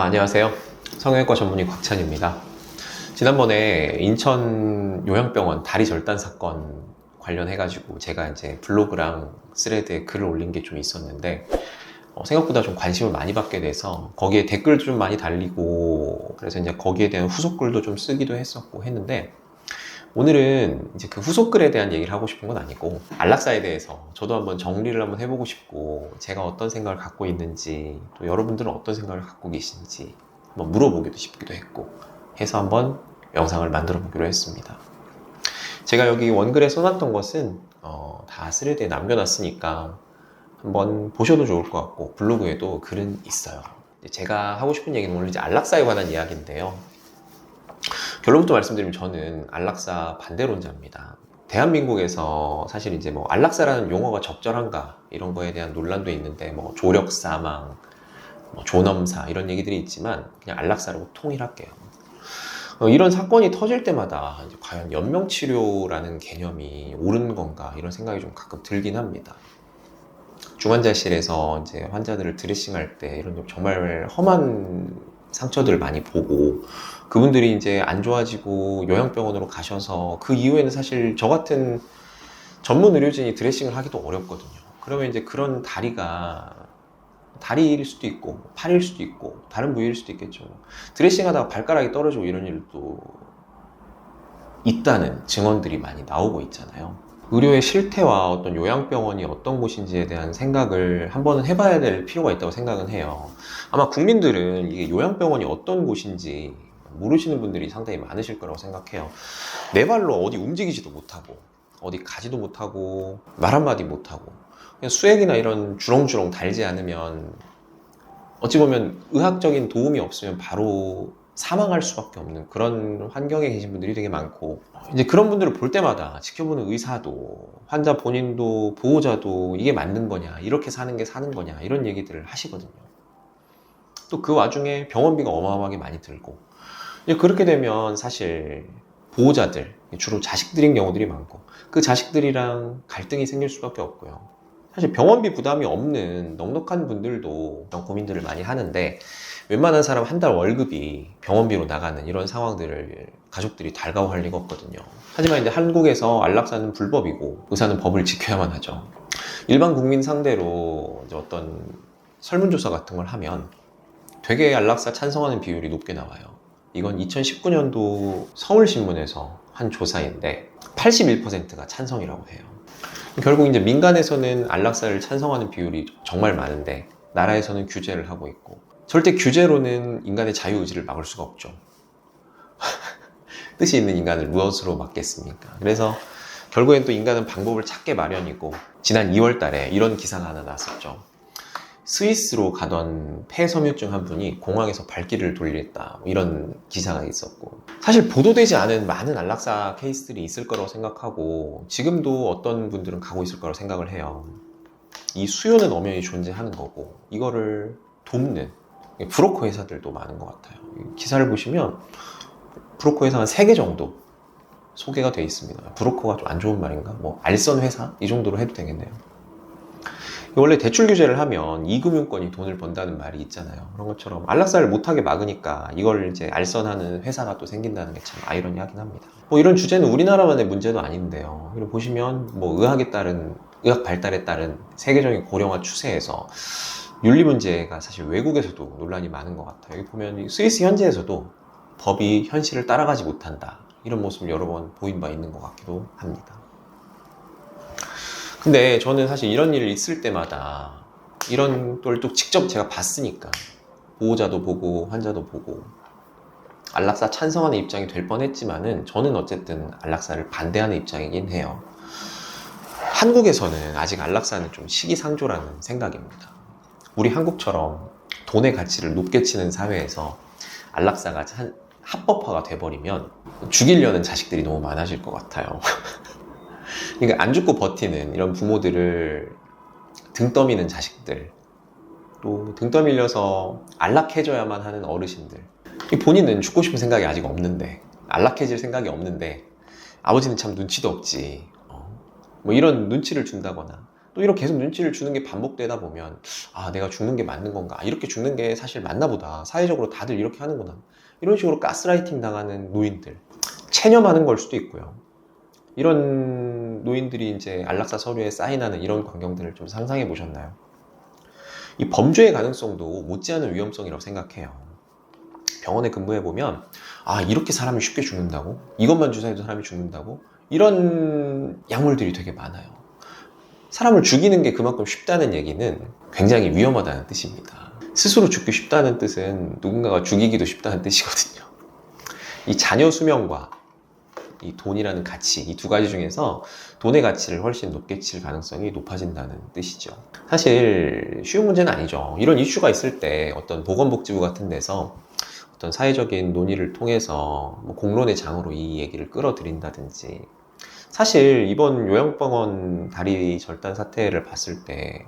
안녕하세요. 성형외과 전문의 곽찬입니다. 지난번에 인천 요양병원 다리 절단 사건 관련해가지고 제가 이제 블로그랑 스레드에 글을 올린 게 좀 있었는데 생각보다 좀 관심을 많이 받게 돼서 거기에 댓글도 좀 많이 달리고 그래서 이제 거기에 대한 후속글도 좀 쓰기도 했었고 했는데 오늘은 이제 그 후속글에 대한 얘기를 하고 싶은 건 아니고 안락사에 대해서 저도 한번 정리를 한번 해보고 싶고 제가 어떤 생각을 갖고 있는지 또 여러분들은 어떤 생각을 갖고 계신지 한번 물어보기도 싶기도 했고 해서 한번 영상을 만들어 보기로 했습니다. 제가 여기 원글에 써놨던 것은 다 스레드에 남겨놨으니까 한번 보셔도 좋을 것 같고 블로그에도 글은 있어요. 제가 하고 싶은 얘기는 오늘 이제 안락사에 관한 이야기인데요. 결론부터 말씀드리면 저는 안락사 반대론자입니다. 대한민국에서 사실 이제 뭐 안락사라는 용어가 적절한가 이런 거에 대한 논란도 있는데 뭐 조력 사망, 뭐 존엄사 이런 얘기들이 있지만 그냥 안락사라고 통일할게요. 이런 사건이 터질 때마다 이제 과연 연명치료라는 개념이 옳은 건가 이런 생각이 좀 가끔 들긴 합니다. 중환자실에서 이제 환자들을 드레싱할 때 이런 정말 험한 상처들을 많이 보고 그분들이 이제 안 좋아지고 요양병원으로 가셔서 그 이후에는 사실 저 같은 전문 의료진이 드레싱을 하기도 어렵거든요. 그러면 이제 그런 다리가 다리일 수도 있고 팔일 수도 있고 다른 부위일 수도 있겠죠. 드레싱 하다가 발가락이 떨어지고 이런 일도 있다는 증언들이 많이 나오고 있잖아요. 의료의 실태와 어떤 요양병원이 어떤 곳인지에 대한 생각을 한 번은 해봐야 될 필요가 있다고 생각은 해요. 아마 국민들은 이게 요양병원이 어떤 곳인지 모르시는 분들이 상당히 많으실 거라고 생각해요. 내 발로 어디 움직이지도 못하고 어디 가지도 못하고 말 한마디 못하고 그냥 수액이나 이런 주렁주렁 달지 않으면 어찌 보면 의학적인 도움이 없으면 바로 사망할 수밖에 없는 그런 환경에 계신 분들이 되게 많고 이제 그런 분들을 볼 때마다 지켜보는 의사도 환자 본인도 보호자도 이게 맞는 거냐 이렇게 사는 게 사는 거냐 이런 얘기들을 하시거든요. 또 그 와중에 병원비가 어마어마하게 많이 들고 그렇게 되면 사실 보호자들 주로 자식들인 경우들이 많고 그 자식들이랑 갈등이 생길 수밖에 없고요. 사실 병원비 부담이 없는 넉넉한 분들도 이런 고민들을 많이 하는데 웬만한 사람 한 달 월급이 병원비로 나가는 이런 상황들을 가족들이 달가워할 리가 없거든요. 하지만 이제 한국에서 안락사는 불법이고 의사는 법을 지켜야만 하죠. 일반 국민 상대로 이제 어떤 설문조사 같은 걸 하면 되게 안락사 찬성하는 비율이 높게 나와요. 이건 2019년도 서울신문에서 한 조사인데 81%가 찬성이라고 해요. 결국 이제 민간에서는 안락사를 찬성하는 비율이 정말 많은데 나라에서는 규제를 하고 있고 절대 규제로는 인간의 자유의지를 막을 수가 없죠. 뜻이 있는 인간을 무엇으로 막겠습니까? 그래서 결국엔 또 인간은 방법을 찾게 마련이고 지난 2월 달에 이런 기사가 하나 나왔었죠. 스위스로 가던 폐섬유증 한 분이 공항에서 발길을 돌렸다 이런 기사가 있었고 사실 보도되지 않은 많은 안락사 케이스들이 있을 거라고 생각하고 지금도 어떤 분들은 가고 있을 거라고 생각을 해요. 이 수요는 엄연히 존재하는 거고 이거를 돕는 브로커 회사들도 많은 것 같아요. 기사를 보시면 브로커 회사 한 3개 정도 소개가 되어 있습니다. 브로커가 좀 안 좋은 말인가? 뭐 알선 회사? 이 정도로 해도 되겠네요. 원래 대출 규제를 하면 이금융권이 돈을 번다는 말이 있잖아요. 그런 것처럼 안락사를 못하게 막으니까 이걸 이제 알선하는 회사가 또 생긴다는 게 참 아이러니하긴 합니다. 뭐 이런 주제는 우리나라만의 문제도 아닌데요. 그리고 보시면 뭐 의학 발달에 따른 세계적인 고령화 추세에서 윤리 문제가 사실 외국에서도 논란이 많은 것 같아요. 여기 보면 스위스 현지에서도 법이 현실을 따라가지 못한다. 이런 모습을 여러 번 보인 바 있는 것 같기도 합니다. 근데 저는 사실 이런 일이 있을 때마다 이런 걸 또 직접 제가 봤으니까 보호자도 보고 환자도 보고 안락사 찬성하는 입장이 될 뻔했지만은 저는 어쨌든 안락사를 반대하는 입장이긴 해요. 한국에서는 아직 안락사는 좀 시기상조라는 생각입니다. 우리 한국처럼 돈의 가치를 높게 치는 사회에서 안락사가 합법화가 돼버리면 죽이려는 자식들이 너무 많아질 것 같아요. 그러니까 안 죽고 버티는 이런 부모들을 등 떠미는 자식들, 또 등 떠밀려서 안락해져야만 하는 어르신들. 본인은 죽고 싶은 생각이 아직 없는데, 안락해질 생각이 없는데, 아버지는 참 눈치도 없지. 뭐 이런 눈치를 준다거나, 또 이렇게 계속 눈치를 주는 게 반복되다 보면 아, 내가 죽는 게 맞는 건가? 이렇게 죽는 게 사실 맞나 보다. 사회적으로 다들 이렇게 하는구나. 이런 식으로 가스라이팅 당하는 노인들. 체념하는 걸 수도 있고요. 이런 노인들이 이제 안락사 서류에 사인하는 이런 광경들을 좀 상상해 보셨나요? 이 범죄의 가능성도 못지않은 위험성이라고 생각해요. 병원에 근무해 보면 아, 이렇게 사람이 쉽게 죽는다고? 이것만 주사해도 사람이 죽는다고? 이런 약물들이 되게 많아요. 사람을 죽이는 게 그만큼 쉽다는 얘기는 굉장히 위험하다는 뜻입니다. 스스로 죽기 쉽다는 뜻은 누군가가 죽이기도 쉽다는 뜻이거든요. 이 자녀 수명과 이 돈이라는 가치, 이 두 가지 중에서 돈의 가치를 훨씬 높게 칠 가능성이 높아진다는 뜻이죠. 사실 쉬운 문제는 아니죠. 이런 이슈가 있을 때 어떤 보건복지부 같은 데서 어떤 사회적인 논의를 통해서 뭐 공론의 장으로 이 얘기를 끌어들인다든지, 사실 이번 요양병원 다리 절단 사태를 봤을 때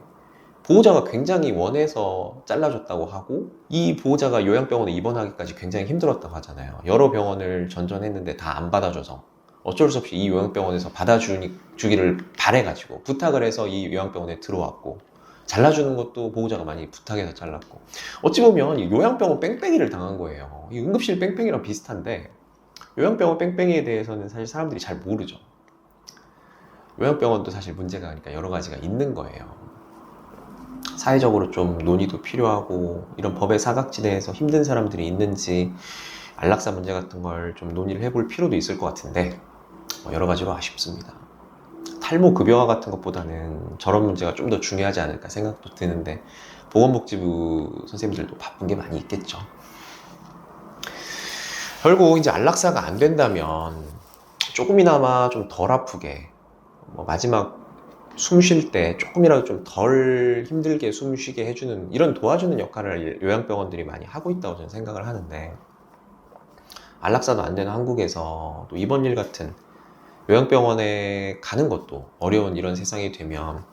보호자가 굉장히 원해서 잘라줬다고 하고, 이 보호자가 요양병원에 입원하기까지 굉장히 힘들었다고 하잖아요. 여러 병원을 전전했는데 다 안 받아줘서 어쩔 수 없이 이 요양병원에서 받아주기를 바래가지고 부탁을 해서 이 요양병원에 들어왔고, 잘라주는 것도 보호자가 많이 부탁해서 잘랐고, 어찌 보면 이 요양병원 뺑뺑이를 당한 거예요. 이 응급실 뺑뺑이랑 비슷한데, 요양병원 뺑뺑이에 대해서는 사실 사람들이 잘 모르죠. 요양병원도 사실 문제가 그러니까 여러 가지가 있는 거예요. 사회적으로 좀 논의도 필요하고, 이런 법의 사각지대에서 힘든 사람들이 있는지 안락사 문제 같은 걸 좀 논의를 해볼 필요도 있을 것 같은데, 여러 가지로 아쉽습니다. 탈모 급여화 같은 것보다는 저런 문제가 좀 더 중요하지 않을까 생각도 드는데, 보건복지부 선생님들도 바쁜 게 많이 있겠죠. 결국 이제 안락사가 안 된다면 조금이나마 좀 덜 아프게, 마지막 숨 쉴 때 조금이라도 좀 덜 힘들게 숨 쉬게 해주는, 이런 도와주는 역할을 요양병원들이 많이 하고 있다고 저는 생각을 하는데, 안락사도 안 되는 한국에서 또 이번 일 같은 요양병원에 가는 것도 어려운 이런 세상이 되면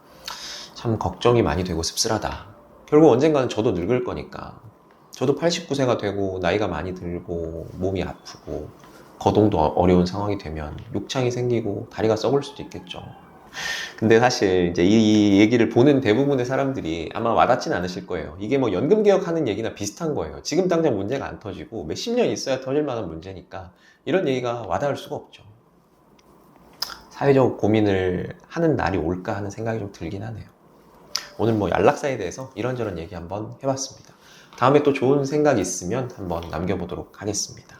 참 걱정이 많이 되고 씁쓸하다. 결국 언젠가는 저도 늙을 거니까, 저도 89세가 되고 나이가 많이 들고 몸이 아프고 거동도 어려운 상황이 되면 욕창이 생기고 다리가 썩을 수도 있겠죠. 근데 사실 이제 이 얘기를 보는 대부분의 사람들이 아마 와닿진 않으실 거예요. 이게 뭐 연금개혁하는 얘기나 비슷한 거예요. 지금 당장 문제가 안 터지고 몇십 년 있어야 터질 만한 문제니까 이런 얘기가 와닿을 수가 없죠. 사회적 고민을 하는 날이 올까 하는 생각이 좀 들긴 하네요. 오늘 뭐 안락사에 대해서 이런저런 얘기 한번 해봤습니다. 다음에 또 좋은 생각 있으면 한번 남겨보도록 하겠습니다.